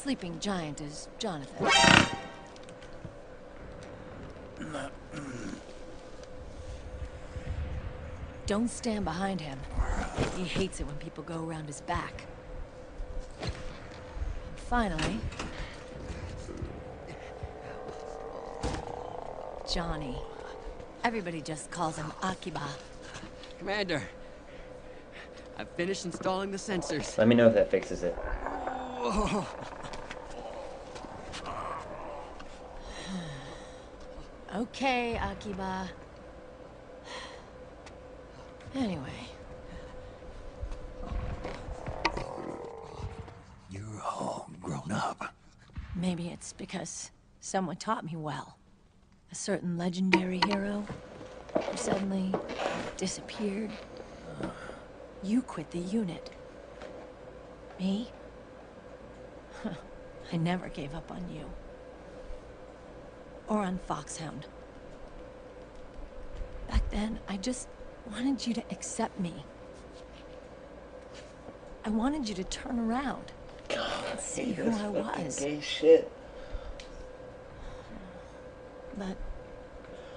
sleeping giant is Jonathan. Don't stand behind him. He hates it when people go around his back. And finally... Johnny. Everybody just calls him Akiba. Commander, I've finished installing the sensors. Let me know if that fixes it. Okay, Akiba. Anyway. You're all grown up. Maybe it's because someone taught me well. A certain legendary hero who suddenly disappeared. You quit the unit. Me? I never gave up on you. Or on Foxhound. Back then, I just wanted you to accept me. I wanted you to turn around and see who I was. Gay shit. But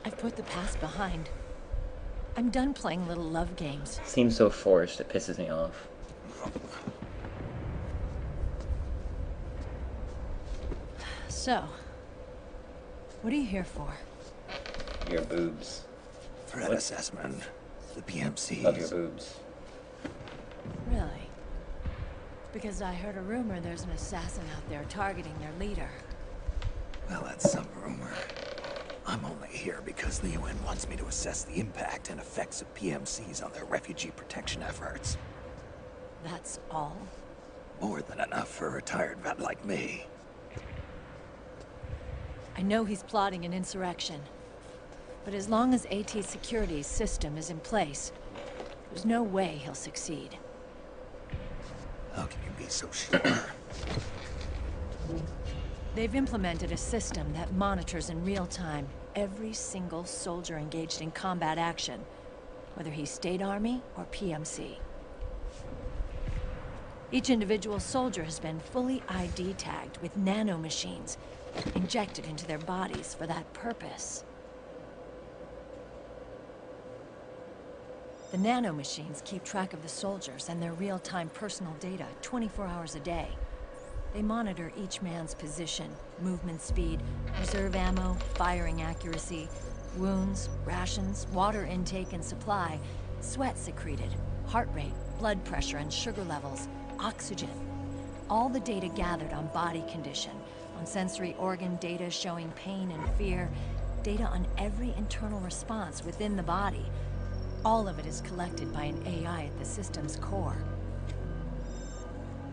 I've put the past behind. I'm done playing little love games. Seems so forced, it pisses me off. So, what are you here for? Your boobs. Threat assessment. The PMCs. Love your boobs. Really? Because I heard a rumor there's an assassin out there targeting their leader. Well, that's some rumor. I'm only here because the UN wants me to assess the impact and effects of PMCs on their refugee protection efforts. That's all? More than enough for a retired vet like me. I know he's plotting an insurrection. But as long as AT Security's system is in place, there's no way he'll succeed. How can you be so sure? They've implemented a system that monitors in real time every single soldier engaged in combat action, whether he's State Army or PMC. Each individual soldier has been fully ID tagged with nanomachines injected into their bodies for that purpose. The nanomachines keep track of the soldiers and their real-time personal data 24 hours a day. They monitor each man's position, movement speed, reserve ammo, firing accuracy, wounds, rations, water intake and supply, sweat secreted, heart rate, blood pressure and sugar levels, oxygen. All the data gathered on body condition, on sensory organ data showing pain and fear, data on every internal response within the body. All of it is collected by an AI at the system's core.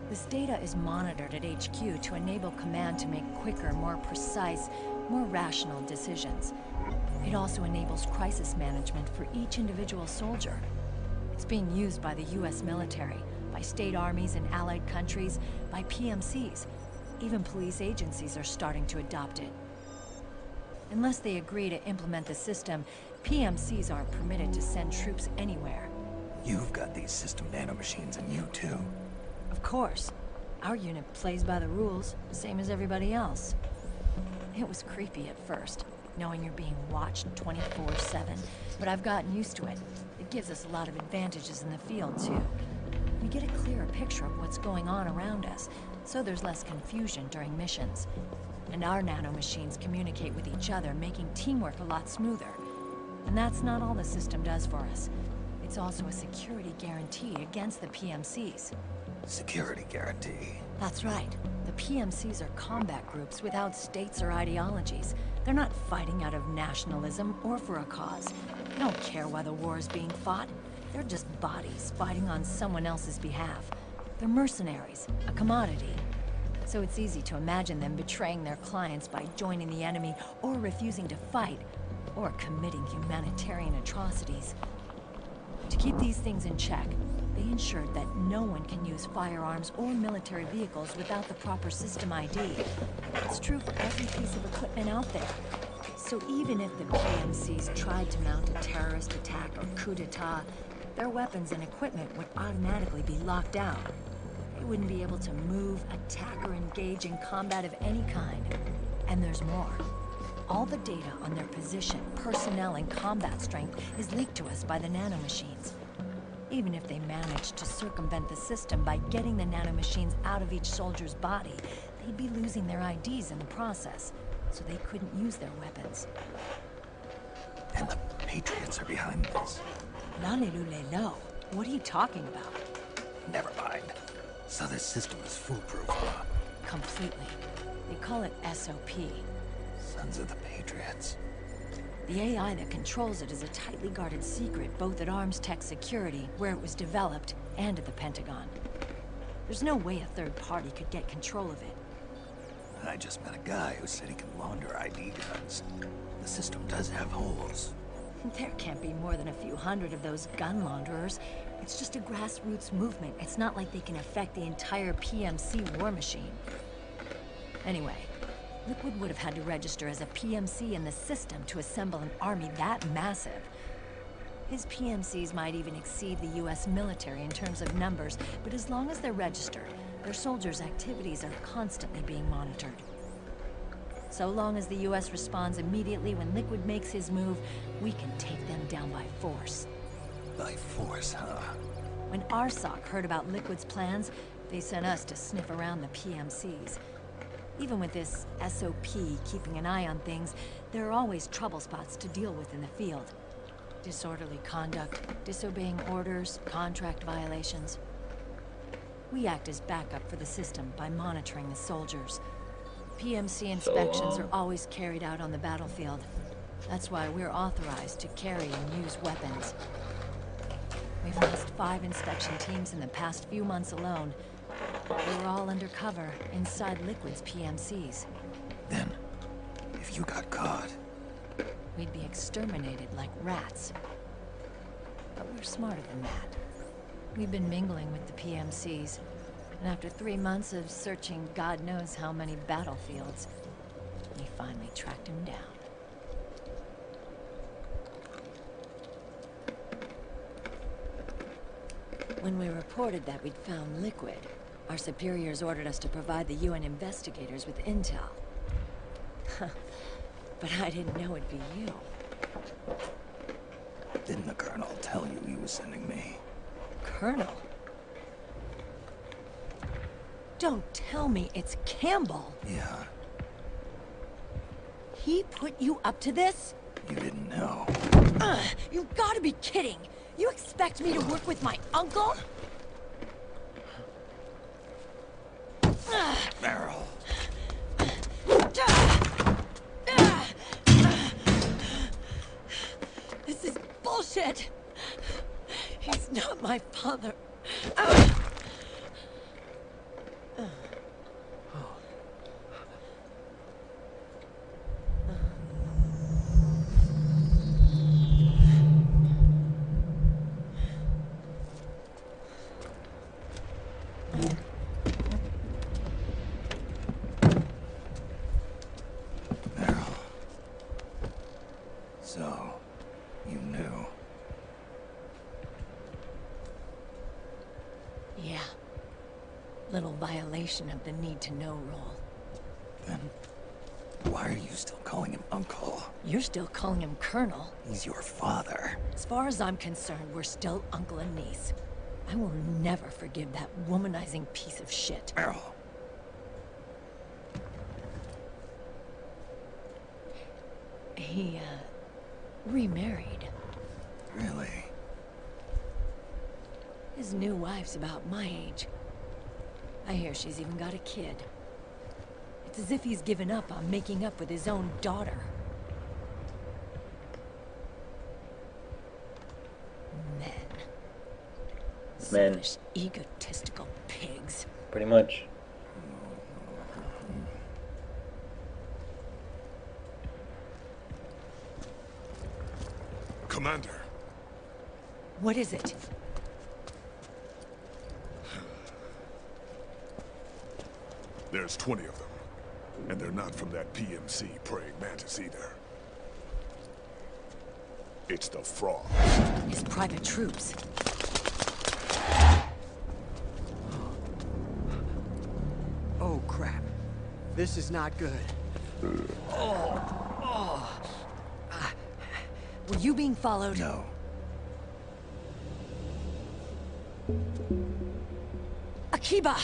This data is monitored at HQ to enable command to make quicker, more precise, more rational decisions. It also enables crisis management for each individual soldier. It's being used by the US military, by state armies in allied countries, by PMCs. Even police agencies are starting to adopt it. Unless they agree to implement the system, PMCs aren't permitted to send troops anywhere. You've got these system nanomachines in you too. Of course. Our unit plays by the rules, same as everybody else. It was creepy at first, knowing you're being watched 24/7, but I've gotten used to it. It gives us a lot of advantages in the field, too. We get a clearer picture of what's going on around us, so there's less confusion during missions. And our nanomachines communicate with each other, making teamwork a lot smoother. And that's not all the system does for us. It's also a security guarantee against the PMCs. Security guarantee. That's right. The PMCs are combat groups without states or ideologies. They're not fighting out of nationalism or for a cause. They don't care why the war is being fought. They're just bodies fighting on someone else's behalf. They're mercenaries, a commodity. So it's easy to imagine them betraying their clients by joining the enemy or refusing to fight, or committing humanitarian atrocities. To keep these things in check, they ensured that no one can use firearms or military vehicles without the proper system ID. It's true for every piece of equipment out there. So even if the PMCs tried to mount a terrorist attack or coup d'etat, their weapons and equipment would automatically be locked down. They wouldn't be able to move, attack, or engage in combat of any kind. And there's more. All the data on their position, personnel, and combat strength is leaked to us by the nanomachines. Even if they managed to circumvent the system by getting the nanomachines out of each soldier's body, they'd be losing their IDs in the process, so they couldn't use their weapons. And the Patriots are behind this. Lalilulelo. What are you talking about? Never mind. So this system is foolproof, huh? Completely. They call it SOP. Sons of the Patriots. The AI that controls it is a tightly guarded secret, both at Arms Tech Security, where it was developed, and at the Pentagon. There's no way a third party could get control of it. I just met a guy who said he can launder ID guns. The system does have holes. There can't be more than a few hundred of those gun launderers. It's just a grassroots movement. It's not like they can affect the entire PMC war machine. Anyway, Liquid would have had to register as a PMC in the system to assemble an army that massive. His PMCs might even exceed the US military in terms of numbers, but as long as they're registered, their soldiers' activities are constantly being monitored. So long as the US responds immediately when Liquid makes his move, we can take them down by force. By force, huh? When RSOC heard about Liquid's plans, they sent us to sniff around the PMCs. Even with this SOP keeping an eye on things, there are always trouble spots to deal with in the field. Disorderly conduct, disobeying orders, contract violations. We act as backup for the system by monitoring the soldiers. PMC inspections are always carried out on the battlefield. That's why we're authorized to carry and use weapons. We've lost 5 inspection teams in the past few months alone. They were all undercover inside Liquid's PMCs. Then, if you got caught... We'd be exterminated like rats. But we're smarter than that. We've been mingling with the PMCs, and after 3 months of searching God knows how many battlefields, we finally tracked him down. When we reported that we'd found Liquid, our superiors ordered us to provide the UN investigators with intel. But I didn't know it'd be you. Didn't the Colonel tell you he was sending me? Colonel? Don't tell me it's Campbell! Yeah, He put you up to this? you didn't know. You've gotta be kidding! You expect me to work with my uncle? Meryl. This is bullshit! He's not my father. Meryl. So, you knew. Yeah. Little violation of the need-to-know rule. Then, why are you still calling him Uncle? You're still calling him Colonel. He's your father. As far as I'm concerned, we're still uncle and niece. I will never forgive that womanizing piece of shit. Meryl. He, remarried. Really? His new wife's about my age. I hear she's even got a kid. It's as if he's given up on making up with his own daughter. Men. Men. Selfish, egotistical pigs. Pretty much. Commander, What is it? there's 20 of them. And they're not from that PMC praying mantis either. It's the Frog. His private troops. This is not good. Were you being followed? No. Akiba!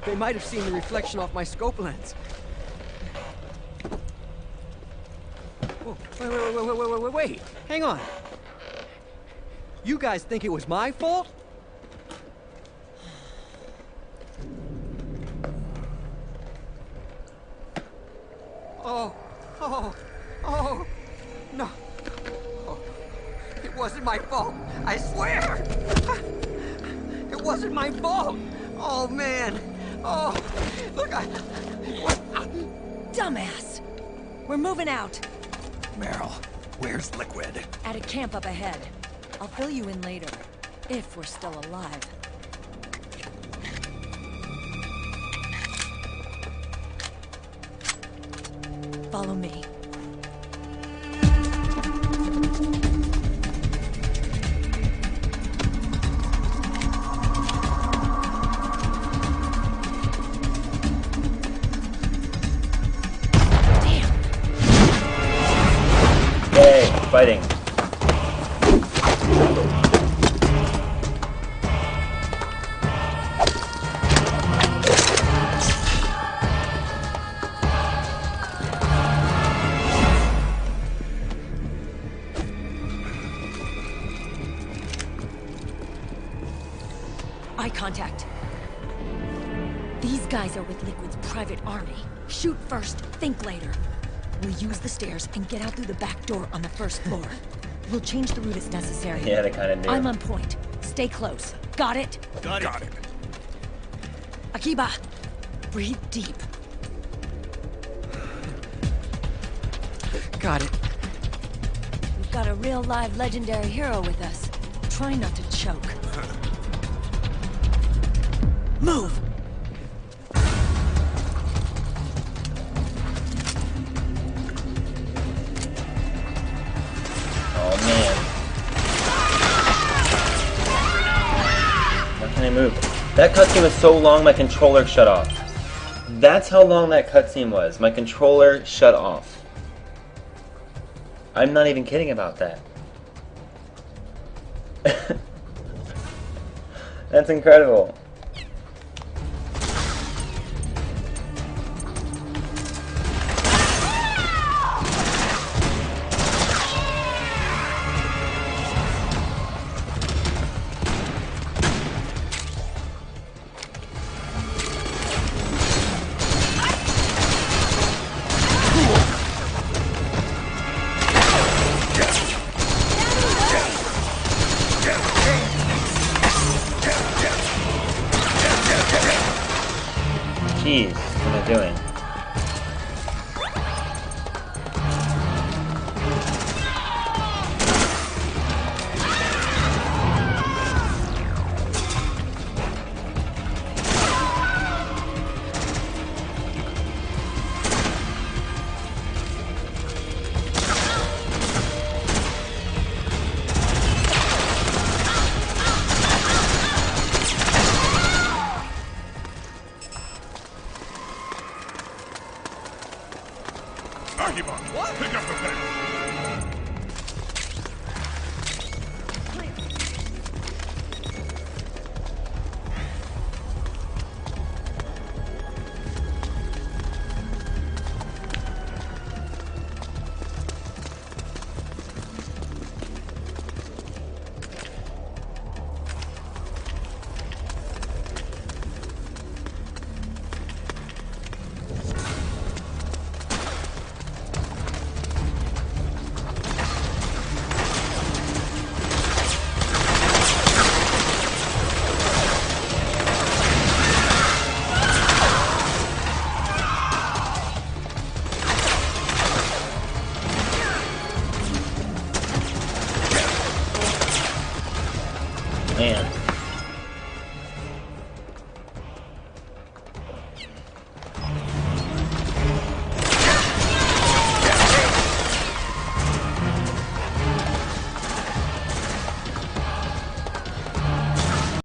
They might have seen the reflection off my scope lens. Whoa, wait. Hang on. You guys think it was my fault? Oh, no. Oh, it wasn't my fault. I swear. It wasn't my fault. Oh, man. Oh, look, Dumbass! We're moving out. Meryl, where's Liquid? At a camp up ahead. I'll fill you in later. If we're still alive. Follow me. Yay, fighting. Eye contact. These guys are with Liquid's private army. Shoot first, think later. We'll use the stairs and get out through the back door on the first floor. We'll change the route as necessary. Yeah, they kind of do. I'm on point. Stay close. Got it? Got it. Akiba, breathe deep. got it. We've got a real live legendary hero with us. Try not to choke. Move! Oh man. Why can't I move? That cutscene was so long my controller shut off. That's how long that cutscene was. My controller shut off. I'm not even kidding about that. That's incredible. Jeez, what am I doing?